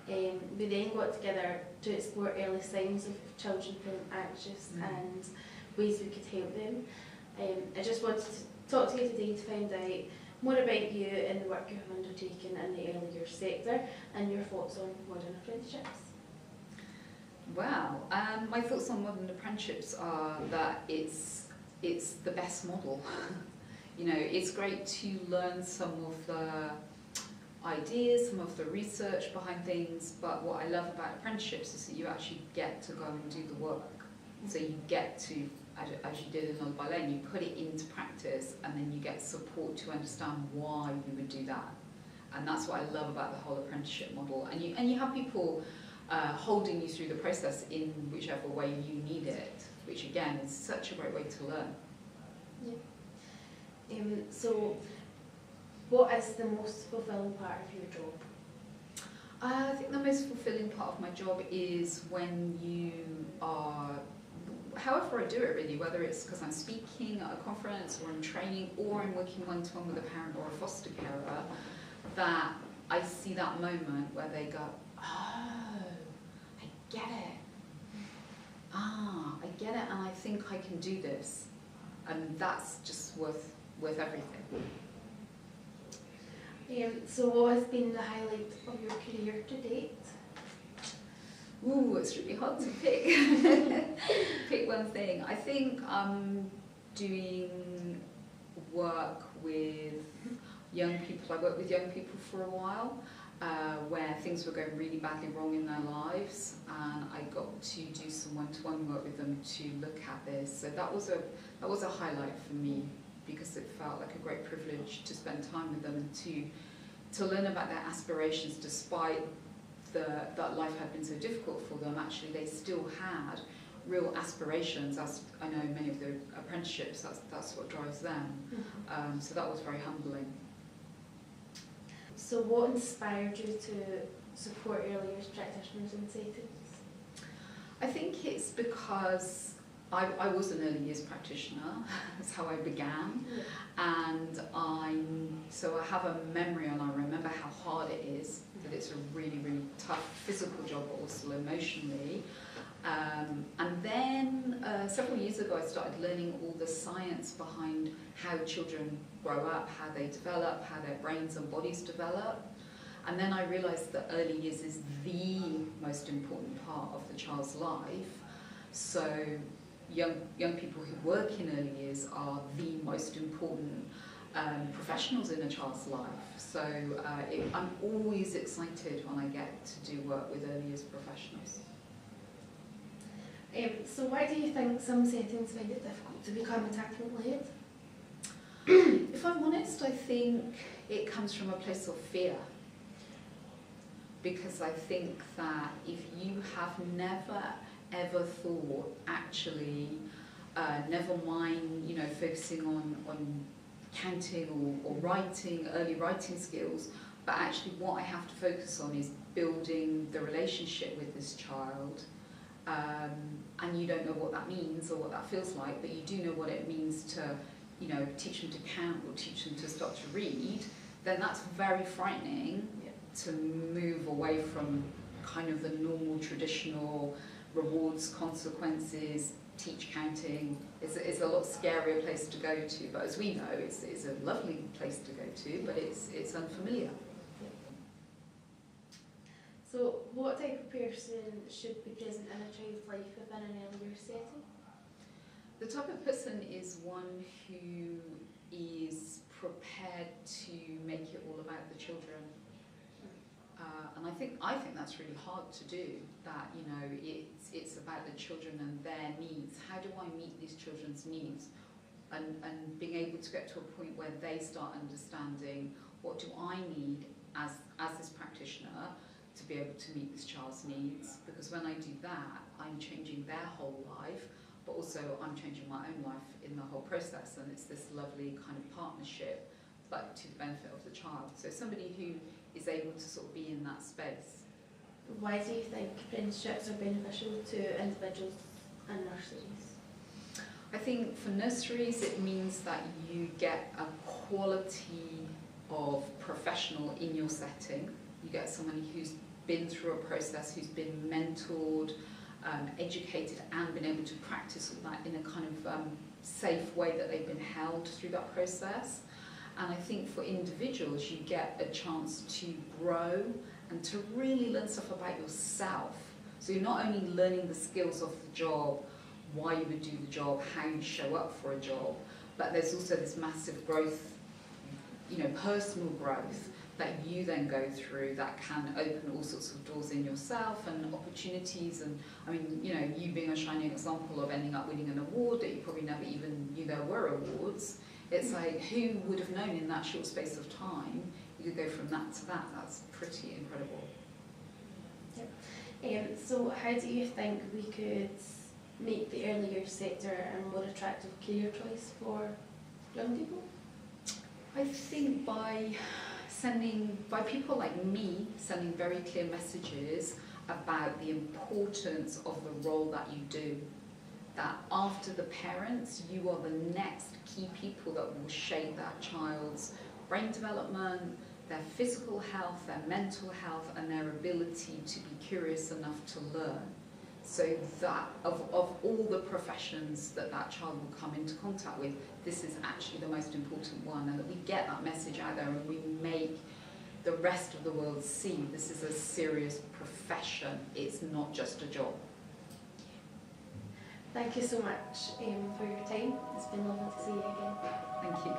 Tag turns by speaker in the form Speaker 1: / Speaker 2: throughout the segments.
Speaker 1: We then got together to explore early signs of children feeling anxious and ways we could help them. I just wanted to talk to you today to find out more about you and the work you have undertaken in the early years sector and your thoughts on modern apprenticeships.
Speaker 2: Wow, my thoughts on modern apprenticeships are that it's the best model. You know, it's great to learn some of the ideas, some of the research behind things, but what I love about apprenticeships is that you actually get to go and do the work. So you get to, as you did in Old Lane, you put it into practice and then you get support to understand why you would do that. And that's what I love about the whole apprenticeship model. And you have people holding you through the process in whichever way you need it, which again is such a great way to learn.
Speaker 1: Yeah. So, what is the most fulfilling part of your job?
Speaker 2: I think the most fulfilling part of my job is when you are, however I do it really, whether it's because I'm speaking at a conference or I'm training or I'm working one-to-one with a parent or a foster carer, that I see that moment where they go, oh, I get it. I get it, and I think I can do this. And that's just worth everything.
Speaker 1: So what has been the highlight of your career to date?
Speaker 2: Ooh, it's really hard to pick. Pick one thing. I think doing work with young people. I worked with young people for a while, where things were going really badly wrong in their lives, and I got to do some one-to-one work with them to look at this. So that was a highlight for me, because it felt like a great privilege to spend time with them and to learn about their aspirations. Despite that life had been so difficult for them, actually they still had real aspirations, as I know many of the apprenticeships, that's what drives them. So that was very humbling.
Speaker 1: So what inspired you to support early years practitioners in settings?
Speaker 2: I think it's because I was an early years practitioner. That's how I began, and so I have a memory, and I remember how hard it is. That it's a really, really tough physical job, but also emotionally. And then several years ago, I started learning all the science behind how children grow up, how they develop, how their brains and bodies develop. And then I realised that early years is the most important part of the child's life. So young people who work in early years are the most important professionals in a child's life. So I'm always excited when I get to do work with early years professionals.
Speaker 1: So why do you think some settings find it difficult to become attachment-led?
Speaker 2: If I'm honest, I think it comes from a place of fear. Because I think that if you have never ever thought, actually, never mind, you know, focusing on counting or writing, early writing skills, but actually what I have to focus on is building the relationship with this child, and you don't know what that means or what that feels like, but you do know what it means to, you know, teach them to count or teach them to start to read, then that's very frightening to move away from kind of the normal, traditional rewards, consequences, teach counting. It's a lot scarier place to go to, but as we know, it's a lovely place to go to, but it's unfamiliar.
Speaker 1: So what type of person should be present in a child's life within an early years setting?
Speaker 2: The type of person is one who is prepared to make it all about the children. And I think that's really hard to do, that, you know, it's about the children and their needs. How do I meet these children's needs? And being able to get to a point where they start understanding, what do I need as this practitioner to be able to meet this child's needs? Because when I do that, I'm changing their whole life, but also I'm changing my own life in the whole process, and it's this lovely kind of partnership, but to the benefit of the child. So somebody who is able to sort of be in that space.
Speaker 1: Why do you think apprenticeships are beneficial to individuals and nurseries?
Speaker 2: I think for nurseries it means that you get a quality of professional in your setting. You get somebody who's been through a process, who's been mentored, educated, and been able to practice all that in a kind of safe way, that they've been held through that process. And I think for individuals, you get a chance to grow and to really learn stuff about yourself. So you're not only learning the skills of the job, why you would do the job, how you show up for a job, but there's also this massive growth, you know, personal growth that you then go through that can open all sorts of doors in yourself and opportunities. And I mean, you know, you being a shining example of ending up winning an award that you probably never even knew there were awards. It's like, who would have known in that short space of time you could go from that to that? That's pretty incredible.
Speaker 1: Yep. So how do you think we could make the early years sector a more attractive career choice for young people?
Speaker 2: I think by people like me sending very clear messages about the importance of the role that you do. That after the parents, you are the next key people that will shape that child's brain development, their physical health, their mental health, and their ability to be curious enough to learn. So that of all the professions that child will come into contact with, this is actually the most important one, and that we get that message out there and we make the rest of the world see this is a serious profession. It's not just a job.
Speaker 1: Thank you so much for your time. It's been lovely to see you again.
Speaker 2: Thank you.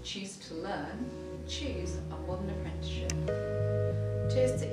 Speaker 2: Choose to learn, choose a modern apprenticeship.
Speaker 1: Cheers to